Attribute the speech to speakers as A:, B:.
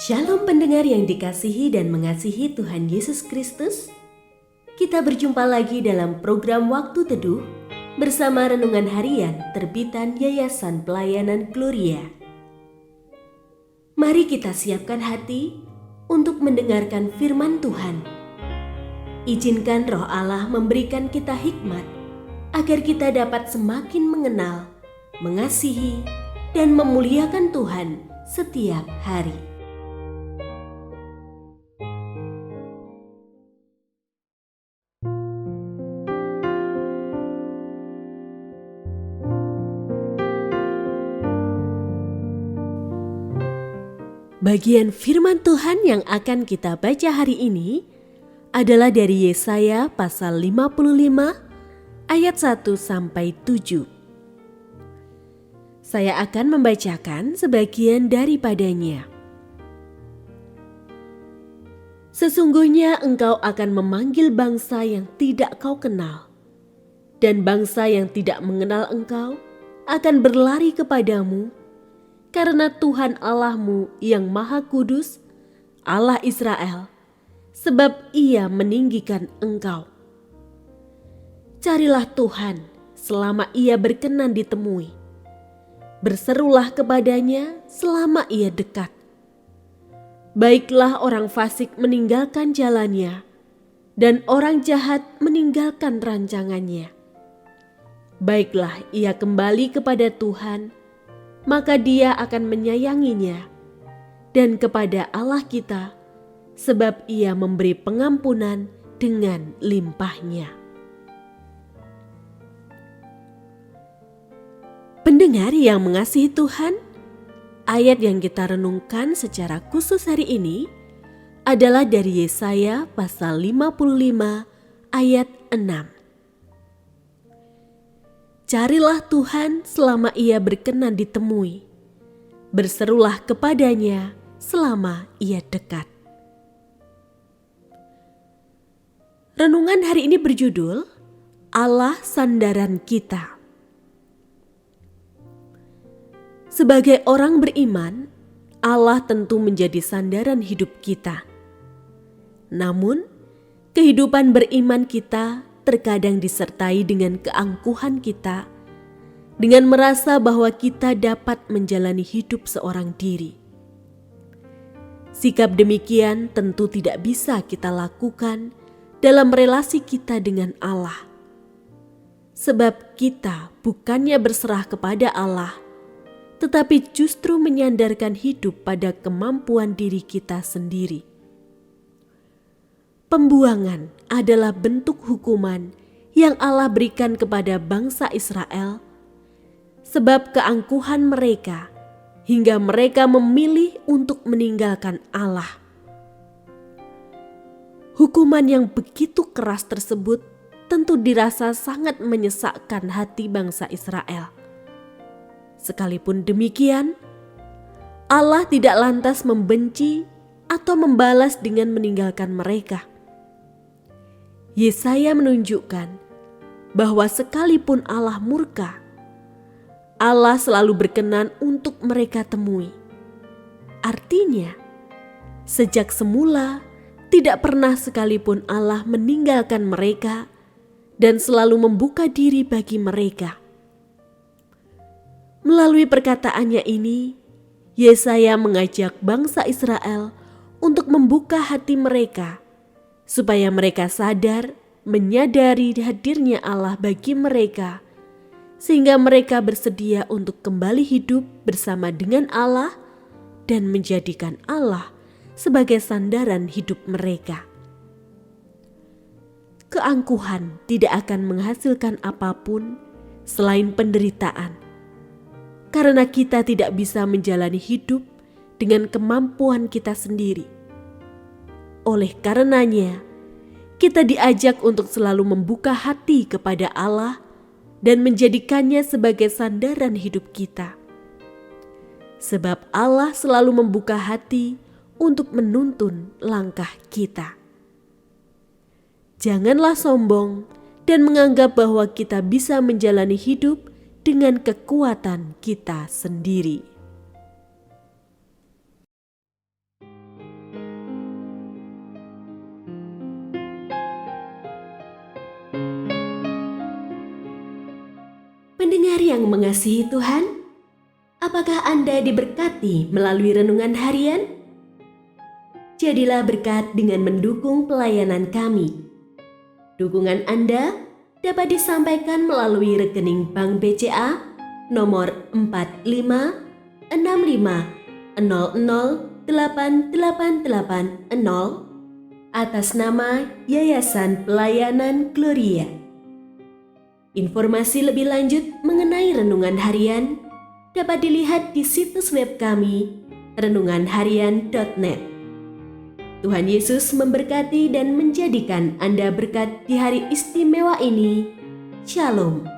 A: Shalom pendengar yang dikasihi dan mengasihi Tuhan Yesus Kristus. Kita berjumpa lagi dalam program Waktu Teduh bersama Renungan Harian terbitan Yayasan Pelayanan Gloria. Mari kita siapkan hati untuk mendengarkan firman Tuhan. Izinkan Roh Allah memberikan kita hikmat agar kita dapat semakin mengenal, mengasihi, dan memuliakan Tuhan setiap hari. Bagian firman Tuhan yang akan kita baca hari ini adalah dari Yesaya pasal 55 ayat 1-7. Saya akan membacakan sebagian daripadanya. Sesungguhnya engkau akan memanggil bangsa yang tidak kau kenal, dan bangsa yang tidak mengenal engkau akan berlari kepadamu, karena Tuhan Allahmu yang Maha Kudus, Allah Israel, sebab Ia meninggikan engkau. Carilah Tuhan selama Ia berkenan ditemui. Berserulah kepadanya selama Ia dekat. Baiklah orang fasik meninggalkan jalannya, dan orang jahat meninggalkan rancangannya. Baiklah ia kembali kepada Tuhan, maka Dia akan menyayanginya, dan kepada Allah kita, sebab Ia memberi pengampunan dengan limpahnya. Pendengar yang mengasihi Tuhan, ayat yang kita renungkan secara khusus hari ini adalah dari Yesaya pasal 55 ayat 6. Carilah Tuhan selama Ia berkenan ditemui. Berserulah kepadanya selama Ia dekat. Renungan hari ini berjudul Allah Sandaran Kita. Sebagai orang beriman, Allah tentu menjadi sandaran hidup kita. Namun, kehidupan beriman kita terkadang disertai dengan keangkuhan kita, dengan merasa bahwa kita dapat menjalani hidup seorang diri. Sikap demikian tentu tidak bisa kita lakukan dalam relasi kita dengan Allah, sebab kita bukannya berserah kepada Allah, tetapi justru menyandarkan hidup pada kemampuan diri kita sendiri. Pembuangan adalah bentuk hukuman yang Allah berikan kepada bangsa Israel, sebab keangkuhan mereka hingga mereka memilih untuk meninggalkan Allah. Hukuman yang begitu keras tersebut tentu dirasa sangat menyesakkan hati bangsa Israel. Sekalipun demikian, Allah tidak lantas membenci atau membalas dengan meninggalkan mereka. Yesaya menunjukkan bahwa sekalipun Allah murka, Allah selalu berkenan untuk mereka temui. Artinya, sejak semula tidak pernah sekalipun Allah meninggalkan mereka dan selalu membuka diri bagi mereka. Melalui perkataannya ini, Yesaya mengajak bangsa Israel untuk membuka hati mereka, supaya mereka sadar menyadari hadirnya Allah bagi mereka, sehingga mereka bersedia untuk kembali hidup bersama dengan Allah dan menjadikan Allah sebagai sandaran hidup mereka. Keangkuhan tidak akan menghasilkan apapun selain penderitaan, karena kita tidak bisa menjalani hidup dengan kemampuan kita sendiri. Oleh karenanya, kita diajak untuk selalu membuka hati kepada Allah dan menjadikannya sebagai sandaran hidup kita. Sebab Allah selalu membuka hati untuk menuntun langkah kita. Janganlah sombong dan menganggap bahwa kita bisa menjalani hidup dengan kekuatan kita sendiri. Pendengar yang mengasihi Tuhan, apakah Anda diberkati melalui renungan harian? Jadilah berkat dengan mendukung pelayanan kami. Dukungan Anda dapat disampaikan melalui rekening Bank BCA nomor 4565008880 atas nama Yayasan Pelayanan Gloria. Informasi lebih lanjut mengenai renungan harian dapat dilihat di situs web kami renunganharian.net. Tuhan Yesus memberkati dan menjadikan Anda berkat di hari istimewa ini. Shalom.